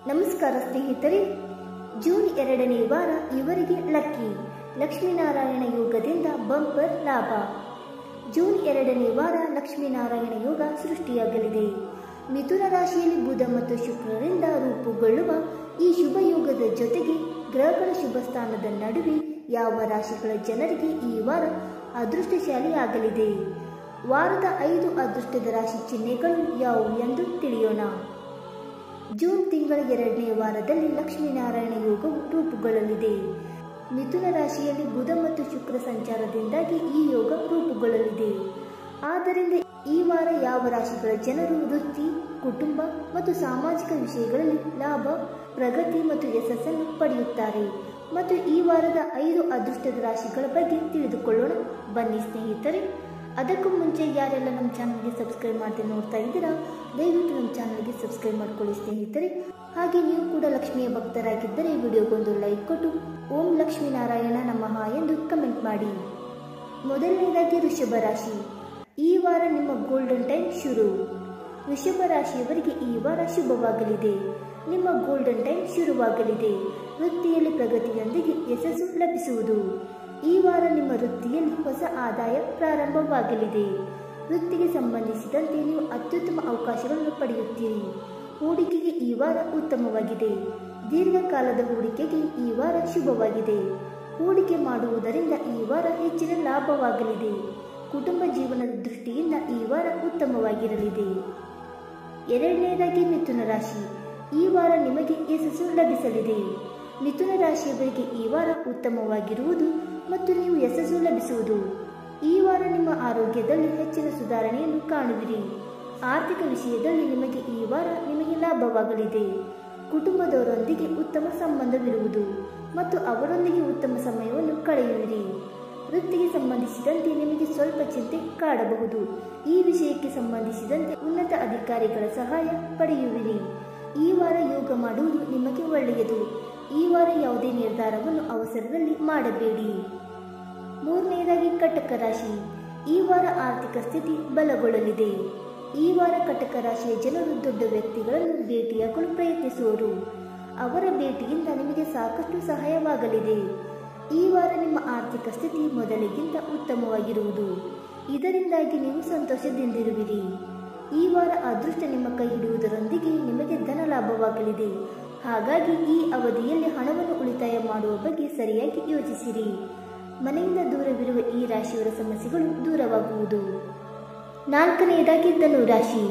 ನಮಸ್ಕಾರ ಸ್ನೇಹಿತರೆ. ಜೂನ್ 2ನೇ ವಾರ ಇವರಿಗೆ ಲಕ್ಕಿ. ಲಕ್ಷ್ಮೀನಾರಾಯಣ ಯೋಗದಿಂದ ಬಂಪರ್ ಲಾಭ. ಜೂನ್ 2ನೇ ವಾರ ಲಕ್ಷ್ಮೀನಾರಾಯಣ ಯೋಗ ಸೃಷ್ಟಿಯಾಗಲಿದೆ. ಮಿಥುನ ರಾಶಿಯಲ್ಲಿ ಬುಧ ಮತ್ತು ಶುಕ್ರರಿಂದ ರೂಪುಗೊಳ್ಳುವ ಈ ಶುಭ ಯೋಗದ ಜೊತೆಗೆ ಗ್ರಹಗಳ ಶುಭ ಸ್ಥಾನದ ನಡುವೆ ಯಾವ ರಾಶಿಗಳ ಜನರಿಗೆ ಈ ವಾರ ಅದೃಷ್ಟಶಾಲಿಯಾಗಲಿದೆ? ವಾರದ 5 ಅದೃಷ್ಟದ ರಾಶಿ ಚಿಹ್ನೆಗಳು ಯಾವುವು ಎಂದು ತಿಳಿಯೋಣ. ಜೂನ್ ತಿಂಗಳ 2ನೇ ವಾರದಲ್ಲಿ ಲಕ್ಷ್ಮೀನಾರಾಯಣ ಯೋಗವು ರೂಪುಗೊಳ್ಳಲಿದೆ. ಮಿಥುನ ರಾಶಿಯಲ್ಲಿ ಬುಧ ಮತ್ತು ಶುಕ್ರ ಸಂಚಾರದಿಂದಾಗಿ ಈ ಯೋಗ ರೂಪುಗೊಳ್ಳಲಿದೆ. ಆದ್ದರಿಂದ ಈ ವಾರ ಯಾವ ರಾಶಿಗಳ ಜನರು ವೃತ್ತಿ, ಕುಟುಂಬ ಮತ್ತು ಸಾಮಾಜಿಕ ವಿಷಯಗಳಲ್ಲಿ ಲಾಭ, ಪ್ರಗತಿ ಮತ್ತು ಯಶಸ್ಸನ್ನು ಪಡೆಯುತ್ತಾರೆ ಮತ್ತು ಈ ವಾರದ 5 ಅದೃಷ್ಟದ ರಾಶಿಗಳ ಬಗ್ಗೆ ತಿಳಿದುಕೊಳ್ಳೋಣ. ಬನ್ನಿ ಸ್ನೇಹಿತರೆ. ಅದಕ್ಕೂ ಮುಂಚೆ ಯಾರೆಲ್ಲ ನಮ್ಮ ಚಾನಲ್ಗೆ ಸಬ್ಸ್ಕ್ರೈಬ್ ಮಾಡದೆ ನೋಡ್ತಾ ಇದ್ದೀರಾ, ದಯವಿಟ್ಟು ನಮ್ಮ ಚಾನಲ್ಗೆ ಸಬ್ಸ್ಕ್ರೈಬ್ ಮಾಡ್ಕೊಳ್ಳಿ ಸ್ನೇಹಿತರೆ. ಹಾಗೆ ನೀವು ಕೂಡ ಲಕ್ಷ್ಮಿಯ ಭಕ್ತರಾಗಿದ್ದರೆ ವಿಡಿಯೋಗೊಂದು ಲೈಕ್ ಕೊಟ್ಟು ಓಂ ಲಕ್ಷ್ಮೀನಾರಾಯಣ ನಮಃ ಎಂದು ಕಮೆಂಟ್ ಮಾಡಿ. ಮೊದಲನೇದಾಗಿ ವೃಷಭ ರಾಶಿ. ಈ ವಾರ ನಿಮ್ಮ ಗೋಲ್ಡನ್ ಟೈಮ್ ಶುರು. ವೃಷಭ ರಾಶಿಯವರಿಗೆ ಈ ವಾರ ಶುಭವಾಗಲಿದೆ. ನಿಮ್ಮ ಗೋಲ್ಡನ್ ಟೈಮ್ ಶುರುವಾಗಲಿದೆ. ವೃತ್ತಿಯಲ್ಲಿ ಪ್ರಗತಿಯೊಂದಿಗೆ ಯಶಸ್ಸು ಲಭಿಸುವುದು. ಈ ವಾರ ನಿಮ್ಮ ವೃತ್ತಿಯಲ್ಲಿ ಹೊಸ ಆದಾಯ ಪ್ರಾರಂಭವಾಗಲಿದೆ. ವೃತ್ತಿಗೆ ಸಂಬಂಧಿಸಿದಂತೆ ನೀವು ಅತ್ಯುತ್ತಮ ಅವಕಾಶಗಳನ್ನು ಪಡೆಯುತ್ತೀರಿ. ಹೂಡಿಕೆಗೆ ಈ ವಾರ ಉತ್ತಮವಾಗಿದೆ. ದೀರ್ಘಕಾಲದ ಹೂಡಿಕೆಗೆ ಈ ವಾರ ಶುಭವಾಗಿದೆ. ಹೂಡಿಕೆ ಮಾಡುವುದರಿಂದ ಈ ವಾರ ಹೆಚ್ಚಿನ ಲಾಭವಾಗಲಿದೆ. ಕುಟುಂಬ ಜೀವನದ ದೃಷ್ಟಿಯಿಂದ ಈ ವಾರ ಉತ್ತಮವಾಗಿರಲಿದೆ. ಎರಡನೇದಾಗಿ ಮಿಥುನ ರಾಶಿ. ಈ ವಾರ ನಿಮಗೆ ಯಶಸ್ಸು ಲಭಿಸಲಿದೆ. ಮಿಥುನ ರಾಶಿಯವರಿಗೆ ಈ ವಾರ ಉತ್ತಮವಾಗಿರುವುದು ಮತ್ತು ನೀವು ಯಶಸ್ಸು ಲಭಿಸುವುದು. ಈ ವಾರ ನಿಮ್ಮ ಆರೋಗ್ಯದಲ್ಲಿ ಹೆಚ್ಚಿನ ಸುಧಾರಣೆಯನ್ನು ಕಾಣುವಿರಿ. ಆರ್ಥಿಕ ವಿಷಯದಲ್ಲಿ ನಿಮಗೆ ಈ ವಾರ ನಿಮಗೆ ಲಾಭವಾಗಲಿದೆ. ಕುಟುಂಬದವರೊಂದಿಗೆ ಉತ್ತಮ ಸಂಬಂಧವಿರುವುದು ಮತ್ತು ಅವರೊಂದಿಗೆ ಉತ್ತಮ ಸಮಯವನ್ನು ಕಳೆಯುವಿರಿ. ವೃತ್ತಿಗೆ ಸಂಬಂಧಿಸಿದಂತೆ ನಿಮಗೆ ಸ್ವಲ್ಪ ಚಿಂತೆ ಕಾಡಬಹುದು. ಈ ವಿಷಯಕ್ಕೆ ಸಂಬಂಧಿಸಿದಂತೆ ಉನ್ನತ ಅಧಿಕಾರಿಗಳ ಸಹಾಯ ಪಡೆಯುವಿರಿ. ಈ ವಾರ ಯೋಗ ಮಾಡುವುದು ನಿಮಗೆ ಒಳ್ಳೆಯದು. ಈ ವಾರ ಯಾವುದೇ ನಿರ್ಧಾರವನ್ನು ಅವಸರದಲ್ಲಿ ಮಾಡಬೇಡಿ. ಮೂರನೆಯದಾಗಿ ಕಟಕ ರಾಶಿ. ಈ ವಾರ ಆರ್ಥಿಕ ಸ್ಥಿತಿ ಬಲಗೊಳ್ಳಲಿದೆ. ಈ ವಾರ ಕಟಕ ರಾಶಿಯ ಜನರು ದೊಡ್ಡ ವ್ಯಕ್ತಿಗಳನ್ನು ಭೇಟಿಯಾಗಲು ಪ್ರಯತ್ನಿಸುವರು. ಅವರ ಭೇಟಿಯಿಂದ ನಿಮಗೆ ಸಾಕಷ್ಟು ಸಹಾಯವಾಗಲಿದೆ. ಈ ವಾರ ನಿಮ್ಮ ಆರ್ಥಿಕ ಸ್ಥಿತಿ ಮೊದಲಿಗಿಂತ ಉತ್ತಮವಾಗಿರುವುದು. ಇದರಿಂದಾಗಿ ನೀವು ಸಂತೋಷದಿಂದಿರುವಿರಿ. ಈ ವಾರ ಅದೃಷ್ಟ ನಿಮ್ಮ ಕೈ ಹಿಡಿಯುವುದರೊಂದಿಗೆ ನಿಮಗೆ ಧನ ಲಾಭವಾಗಲಿದೆ. ಹಾಗಾಗಿ ಈ ಅವಧಿಯಲ್ಲಿ ಹಣವನ್ನು ಉಳಿತಾಯ ಮಾಡುವ ಬಗ್ಗೆ ಸರಿಯಾಗಿ ಯೋಚಿಸಿರಿ. ಮನೆಯಿಂದ ದೂರವಿರುವ ಈ ರಾಶಿಯವರ ಸಮಸ್ಯೆಗಳು ದೂರವಾಗುವುದು. ನಾಲ್ಕನೆಯದಾಗಿ ಧನುರಾಶಿ.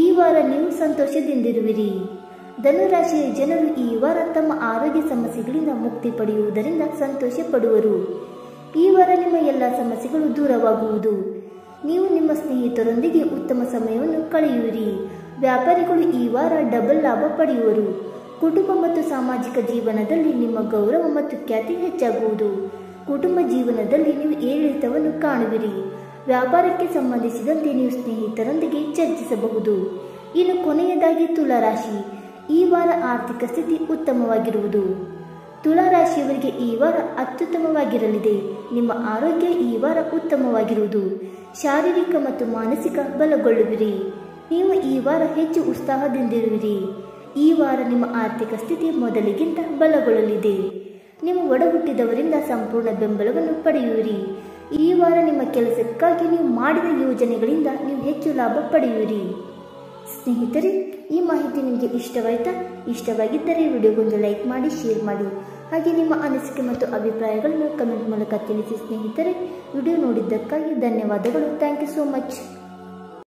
ಈ ವಾರ ನೀವು ಸಂತೋಷದಿಂದಿರುವಿರಿ. ಧನುರಾಶಿಯ ಜನರು ಈ ವಾರ ತಮ್ಮ ಆರೋಗ್ಯ ಸಮಸ್ಯೆಗಳಿಂದ ಮುಕ್ತಿ ಪಡೆಯುವುದರಿಂದ ಸಂತೋಷ ಪಡುವರು. ಈ ವಾರ ನಿಮ್ಮ ಎಲ್ಲ ಸಮಸ್ಯೆಗಳು ದೂರವಾಗುವುದು. ನೀವು ನಿಮ್ಮ ಸ್ನೇಹಿತರೊಂದಿಗೆ ಉತ್ತಮ ಸಮಯವನ್ನು ಕಳೆಯುವಿರಿ. ವ್ಯಾಪಾರಿಗಳು ಈ ವಾರ ಡಬಲ್ ಲಾಭ ಪಡೆಯುವರು. ಕುಟುಂಬ ಮತ್ತು ಸಾಮಾಜಿಕ ಜೀವನದಲ್ಲಿ ನಿಮ್ಮ ಗೌರವ ಮತ್ತು ಖ್ಯಾತಿ ಹೆಚ್ಚಾಗುವುದು. ಕುಟುಂಬ ಜೀವನದಲ್ಲಿ ನೀವು ಏರಿಳಿತವನ್ನು ಕಾಣುವಿರಿ. ವ್ಯಾಪಾರಕ್ಕೆ ಸಂಬಂಧಿಸಿದಂತೆ ನೀವು ಸ್ನೇಹಿತರೊಂದಿಗೆ ಚರ್ಚಿಸಬಹುದು. ಇನ್ನು ಕೊನೆಯದಾಗಿ ತುಲಾರಾಶಿ. ಈ ವಾರ ಆರ್ಥಿಕ ಸ್ಥಿತಿ ಉತ್ತಮವಾಗಿರುವುದು. ತುಲಾರಾಶಿಯವರಿಗೆ ಈ ವಾರ ಅತ್ಯುತ್ತಮವಾಗಿರಲಿದೆ. ನಿಮ್ಮ ಆರೋಗ್ಯ ಈ ವಾರ ಉತ್ತಮವಾಗಿರುವುದು. ಶಾರೀರಿಕ ಮತ್ತು ಮಾನಸಿಕ ಬಲಗೊಳ್ಳುವಿರಿ. ನೀವು ಈ ವಾರ ಹೆಚ್ಚು ಉತ್ಸಾಹದಿಂದಿರುವಿರಿ. ಈ ವಾರ ನಿಮ್ಮ ಆರ್ಥಿಕ ಸ್ಥಿತಿ ಮೊದಲಿಗಿಂತ ಬಲಗೊಳ್ಳಲಿದೆ. ನಿಮ್ಮ ಒಡಹುಟ್ಟಿದವರಿಂದ ಸಂಪೂರ್ಣ ಬೆಂಬಲವನ್ನು ಪಡೆಯುವಿರಿ. ಈ ವಾರ ನಿಮ್ಮ ಕೆಲಸಕ್ಕಾಗಿ ನೀವು ಮಾಡಿದ ಯೋಜನೆಗಳಿಂದ ನೀವು ಹೆಚ್ಚು ಲಾಭ ಪಡೆಯುವಿರಿ. ಸ್ನೇಹಿತರೆ, ಈ ಮಾಹಿತಿ ನಿಮಗೆ ಇಷ್ಟವಾಯಿತಾ? ಇಷ್ಟವಾಗಿದ್ದರೆ ವಿಡಿಯೋಗೊಂದು ಲೈಕ್ ಮಾಡಿ, ಶೇರ್ ಮಾಡಿ. ಹಾಗೆ ನಿಮ್ಮ ಅನಿಸಿಕೆ ಮತ್ತು ಅಭಿಪ್ರಾಯಗಳನ್ನು ಕಮೆಂಟ್ ಮೂಲಕ ತಿಳಿಸಿ ಸ್ನೇಹಿತರೆ. ವಿಡಿಯೋ ನೋಡಿದ್ದಕ್ಕಾಗಿ ಧನ್ಯವಾದಗಳು. Thank you so much.